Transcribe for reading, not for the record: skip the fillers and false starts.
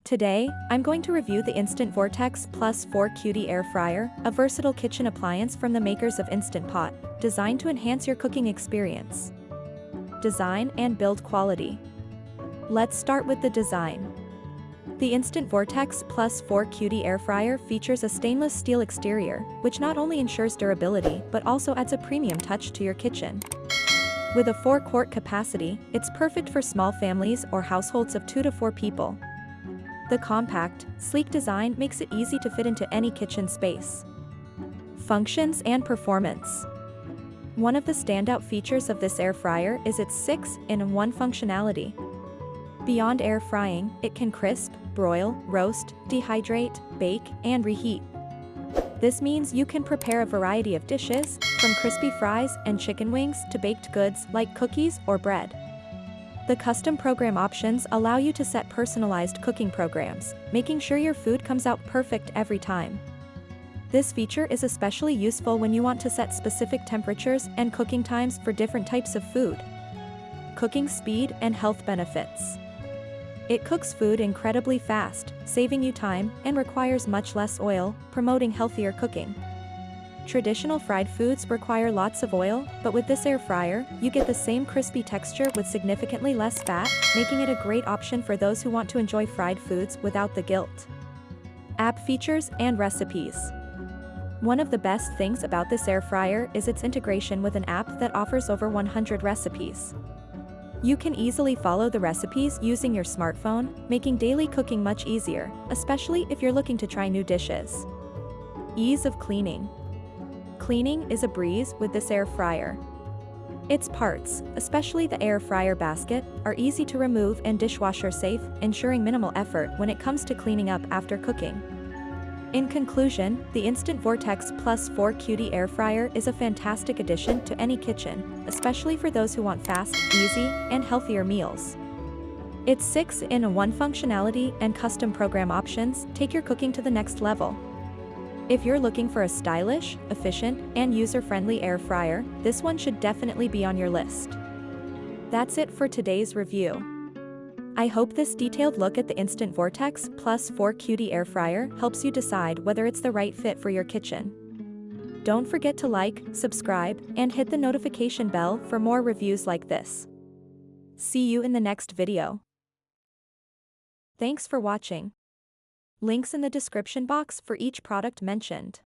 Today, I'm going to review the Instant Vortex Plus 4 Cutie Air Fryer, a versatile kitchen appliance from the makers of Instant Pot, designed to enhance your cooking experience. Design and build quality. Let's start with the design. The Instant Vortex Plus 4 Cutie Air Fryer features a stainless steel exterior, which not only ensures durability but also adds a premium touch to your kitchen. With a 4-quart capacity, it's perfect for small families or households of 2 to 4 people. The compact, sleek design makes it easy to fit into any kitchen space. Functions and performance. One of the standout features of this air fryer is its 6-in-1 functionality. Beyond air frying, it can crisp, broil, roast, dehydrate, bake, and reheat. This means you can prepare a variety of dishes, from crispy fries and chicken wings to baked goods like cookies or bread. The custom program options allow you to set personalized cooking programs, making sure your food comes out perfect every time. This feature is especially useful when you want to set specific temperatures and cooking times for different types of food. Cooking speed and health benefits. It cooks food incredibly fast, saving you time, and requires much less oil, promoting healthier cooking. Traditional fried foods require lots of oil, but with this air fryer, you get the same crispy texture with significantly less fat, making it a great option for those who want to enjoy fried foods without the guilt. App features and recipes. One of the best things about this air fryer is its integration with an app that offers over 100 recipes. You can easily follow the recipes using your smartphone, making daily cooking much easier, especially if you're looking to try new dishes. Ease of cleaning. Cleaning is a breeze with this air fryer. Its parts, especially the air fryer basket, are easy to remove and dishwasher safe, ensuring minimal effort when it comes to cleaning up after cooking. In conclusion, the Instant Vortex Plus 4 Cutie Air Fryer is a fantastic addition to any kitchen, especially for those who want fast, easy, and healthier meals. Its 6-in-1 functionality and custom program options take your cooking to the next level. If you're looking for a stylish, efficient, and user-friendly air fryer, this one should definitely be on your list. That's it for today's review. I hope this detailed look at the Instant Vortex Plus 4 Cutie Air Fryer helps you decide whether it's the right fit for your kitchen. Don't forget to like, subscribe, and hit the notification bell for more reviews like this. See you in the next video. Thanks for watching. Links in the description box for each product mentioned.